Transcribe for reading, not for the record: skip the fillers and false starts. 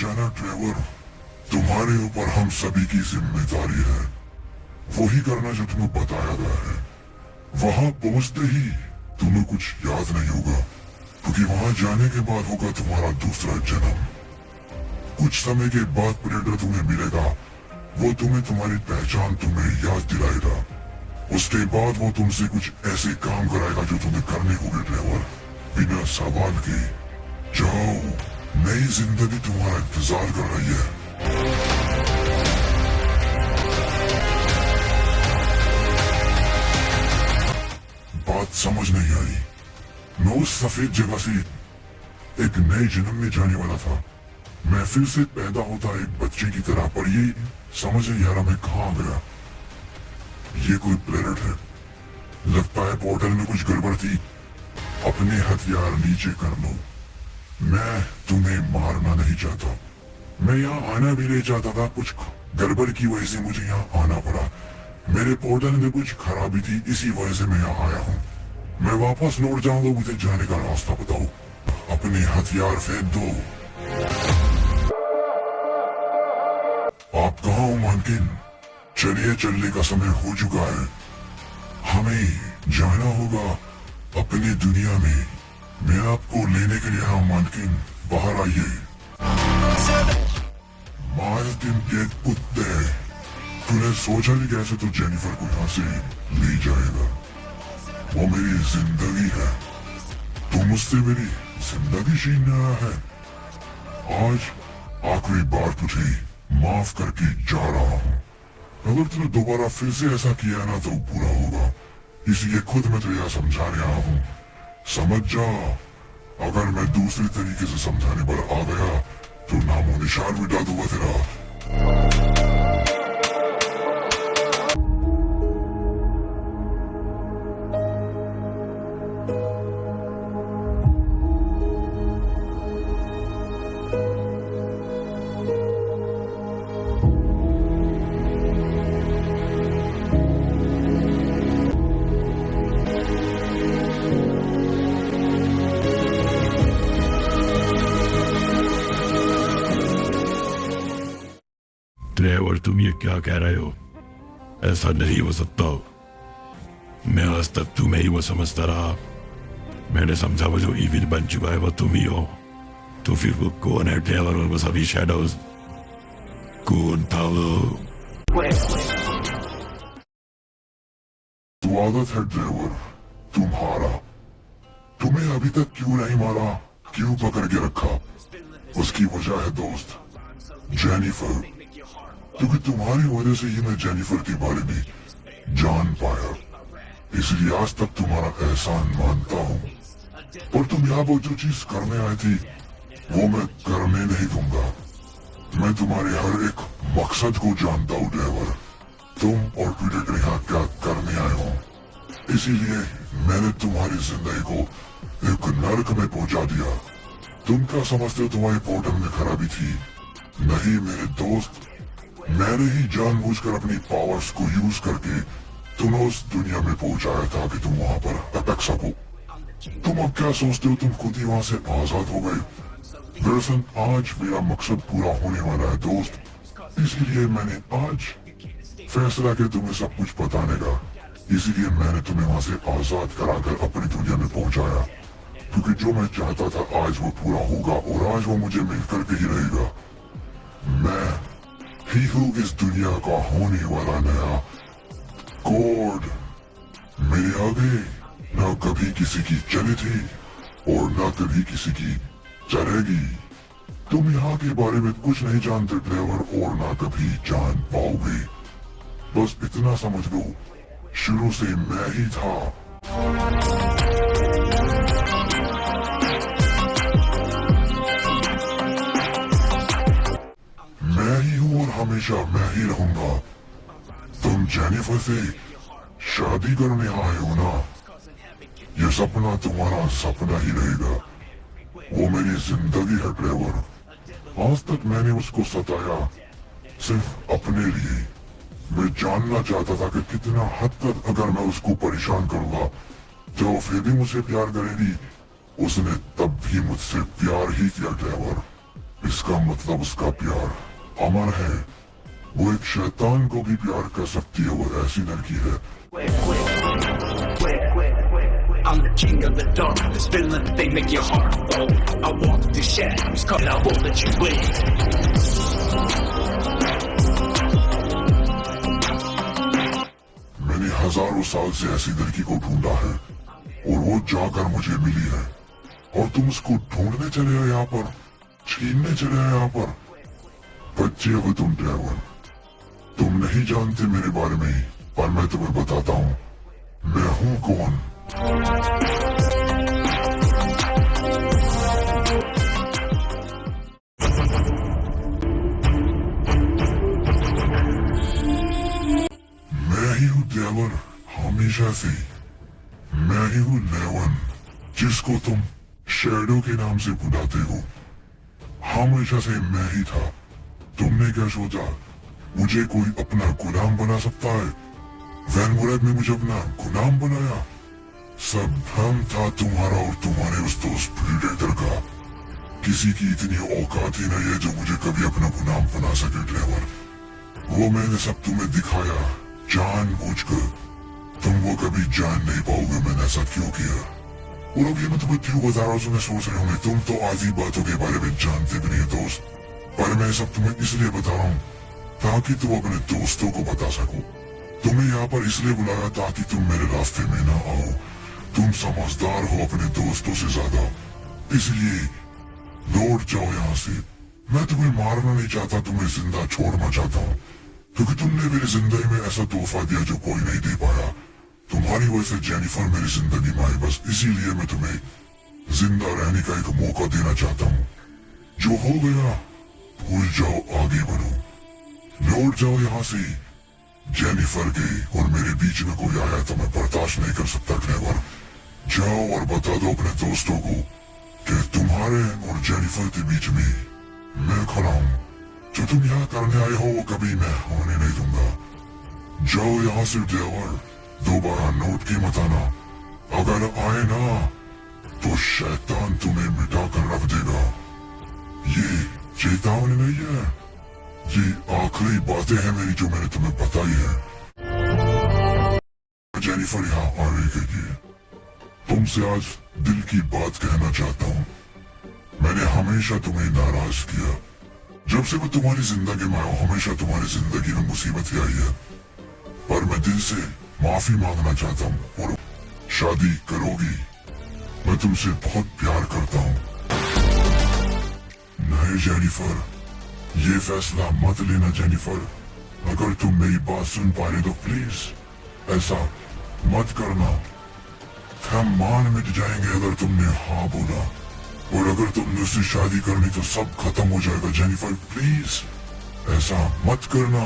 जाना ड्राइवर, तुम्हारे ऊपर हम सभी की जिम्मेदारी है। वही करना जो तुम्हें बताया गया है। वहां पहुंचते ही तुम्हें कुछ याद नहीं होगा, क्योंकि वहां जाने के बाद होगा तुम्हारा दूसरा जन्म। कुछ समय के बाद प्रेडेटर तुम्हें मिलेगा, वो तुम्हें तुम्हारी पहचान तुम्हें याद दिलाएगा। उसके बाद वो तुमसे कुछ ऐसे काम कराएगा जो तुम्हें करने होंगे ड्राइवर, बिना सवाल के। जाओ, नई जिंदगी तुम्हारा इंतजार कर रही है। बात समझ नहीं आई। मैं उस सफेद जगह से एक नए जन्म में जाने वाला था। मैं फिर से पैदा होता एक बच्चे की तरह, पर ये समझ नहीं आ रहा मैं कहाँ गया। ये कोई प्लेनेट है। लगता है पोर्टल में कुछ गड़बड़ थी। अपने हथियार नीचे कर लो। मैं तुम्हें मारना नहीं चाहता। मैं यहाँ आना भी नहीं चाहता था, कुछ गड़बड़ की वजह से मुझे यहाँ आना पड़ा। मेरे पोर्टल में कुछ खराबी थी, इसी वजह से मैं यहाँ आया हूँ। मैं वापस लौट जाऊंगा, मुझे जाने का रास्ता बताओ। अपने हथियार फेंक दो। आप कहाँ हो मानकिन? चलिए, चलने का समय हो चुका है। हमें जाना होगा अपनी दुनिया में। मैं आपको लेने के लिए आया मानकिन, बाहर आइए। मालकिन के कुत्ते, तूने सोचा भी कैसे तो जेनिफर को यहाँ से ले जाएगा? वो मेरी जिंदगी है। तू मुझसे मेरी जिंदगी छीन रहा है। आज आखिरी बार तुझे माफ करके जा रहा हूँ। अगर तूने दोबारा फिर से ऐसा किया ना तो बुरा होगा, इसलिए खुद मैं तुझे समझा रहा हूँ। समझ जा। अगर मैं दूसरे तरीके से समझाने पर आ गया तो नामो निशान मिटा दूंगा तेरा। ड्राइवर, तुम ये क्या कह रहे हो? ऐसा नहीं हो सकता। मैं आज तक तुम्हें ही वो समझता रहा। मैंने समझा वो जो इविल बन चुका है वो तुम ही हो। तो फिर वो कौन है ड्राइवर और वो सभी शैडोज? कौन था वो? स्वागत है ड्राइवर तुम्हारा। तुम्हें अभी तक क्यों नहीं मारा, क्यों पकड़ के रखा? उसकी वजह है दोस्त, जेनिफर। क्योंकि तुम्हारी वजह से ही मैं जेनिफर के बारे में जान पाया, इसलिए आज तक तुम्हारा एहसान मानता हूँ। पर तुम यहाँ वो जो चीज करने आई थी वो मैं करने नहीं दूंगा। मैं तुम्हारे हर एक मकसद को जानता हूँ ड्राइवर। तुम और प्रेडेटर यहाँ क्या करने आए हो, इसीलिए मैंने तुम्हारी जिंदगी को एक नर्क में पहुंचा दिया। तुम क्या समझते हो तुम्हारे पोर्टल में खराबी थी? नहीं मेरे दोस्त, मैंने ही जानबूझकर अपनी पावर्स को यूज करके तुम्हें उस दुनिया में पहुंचाया ताकि तुम वहां पर अटक सको। तुम अब क्या सोचते हो, तुम खुद ही वहां से आजाद हो गए? दरअसल आज मेरा मकसद पूरा होने वाला है दोस्त, इसलिए मैंने आज फैसला किया तुम्हें सब कुछ बताने का। इसीलिए मैंने तुम्हें वहां से आजाद कराकर अपनी दुनिया में पहुंचाया, क्योंकि जो मैं चाहता था आज वो पूरा होगा और आज वो मुझे मिलकर के ही रहेगा। मैं ही हूँ इस दुनिया का होने वाला नया कोड। मेरे आगे न कभी किसी की चली थी और न कभी किसी की चलेगी। तुम यहाँ के बारे में कुछ नहीं जानते ड्राइवर, और न कभी जान पाओगे। बस इतना समझ लो, शुरू से मैं ही था। मैं ही हूँ और हमेशा मैं ही रहूंगा। तुम जेनिफर से शादी करने आए हो ना? ये सपना तुम्हारा सपना ही रहेगा। वो मेरी जिंदगी है ड्राइवर। आज तक मैंने उसको सताया सिर्फ अपने लिए। मैं जानना चाहता था कि कितना हद तक अगर मैं उसको परेशान करूंगा तो फिर भी मुझसे प्यार करेगी। उसने तब भी मुझसे प्यार ही किया ड्राइवर। इसका मतलब उसका प्यार अमर है। वो एक शैतान को भी प्यार कर सकती है। वो ऐसी लड़की है। I'm the king of the dark. This feeling they make your heart fall. I walk through shadows, cut I won't let you win. मैंने हजारों साल से ऐसी लड़की को ढूंढा है और वो जाकर मुझे मिली है। और तुम उसको ढूंढने चले हो यहाँ पर, छीनने चले हो यहाँ पर। बच्चे हो तुम ड्राइवर। तुम नहीं जानते मेरे बारे में, पर मैं तुम्हें बताता हूँ मैं हूँ कौन। मैं ही हूँ ड्राइवर हमेशा से। मैं ही हूँ लेवन, जिसको तुम शैडो के नाम से बुलाते हो। हमेशा से मैं ही था। तुमने क्या सोचा मुझे कोई अपना गुलाम बना सकता है? वैनवुड ने मुझे अपना गुलाम बनाया। सब भ्रम था तुम्हारा और तुम्हारे उस दोस्त प्रीडेटर का। किसी की इतनी औकात ही नहीं है जो मुझे कभी अपना गुलाम बना सके ड्राइवर। वो मैंने सब तुम्हें दिखाया जानबूझकर। तुम वो कभी जान नहीं पाओगे मैंने ऐसा क्यों किया। और अब ये मैं तुम्हें क्यों बता रहा हूँ तुम्हें सोच रहे होंगे तुम तो आधी बातों के बारे में जानते भी नहीं दोस्त। पर मैं सब तुम्हें इसलिए बता रहा हूँ ताकि तुम अपने दोस्तों को बता सको। तुम्हें यहाँ पर इसलिए बुलाया ताकि तुम मेरे रास्ते में ना आओ। तुम समझदार हो अपने दोस्तों से ज्यादा, इसलिए लौट जाओ यहाँ से। मैं तुम्हें मारना नहीं चाहता, तुम्हें जिंदा छोड़ना चाहता हूँ क्योंकि तुमने मेरी जिंदगी में ऐसा तोहफा दिया जो कोई नहीं दे पाया। तुम्हारी वजह से जेनिफर मेरी जिंदगी में आई, बस इसीलिए मैं तुम्हें जिंदा रहने का एक मौका देना चाहता हूँ। जो हो गया भूल जाओ, आगे बढ़ो, लौट जाओ यहाँ से। जेनिफर के और मेरे बीच में कोई आया तो मैं बर्दाश्त नहीं कर सकता ड्राइवर। जाओ और बता दो अपने दोस्तों को कि तुम्हारे और जेनिफर के बीच में मैं खड़ा हूँ। जो तुम यहाँ करने आए हो वो कभी मैं होने नहीं दूंगा। जाओ यहाँ से ड्राइवर, दोबारा नोट की मत आना। अगर आए ना तो शैतान तुम्हें मिटा कर रख देगा। ये चेतावनी नहीं है, ये आखिरी बातें हैं मेरी जो मैंने तुम्हें बताई है। जेनिफर यहाँ आने के लिए तुमसे आज दिल की बात कहना चाहता हूँ। मैंने हमेशा तुम्हें नाराज किया। जब से मैं तुम्हारी जिंदगी में आया हमेशा तुम्हारी जिंदगी में मुसीबत ही आई है। पर मैं दिल से माफी मांगना चाहता हूँ और शादी करोगी। मैं तुमसे बहुत प्यार करता हूँ। नहीं जेनिफर, ये फैसला मत लेना जेनिफर। अगर तुम मेरी बात सुन पा रहे तो प्लीज ऐसा मत करना। हम मान मिट जाएंगे अगर तुमने हाँ बोला, और अगर तुमने उससे शादी करनी तो सब खत्म हो जाएगा जेनिफर। प्लीज ऐसा मत करना।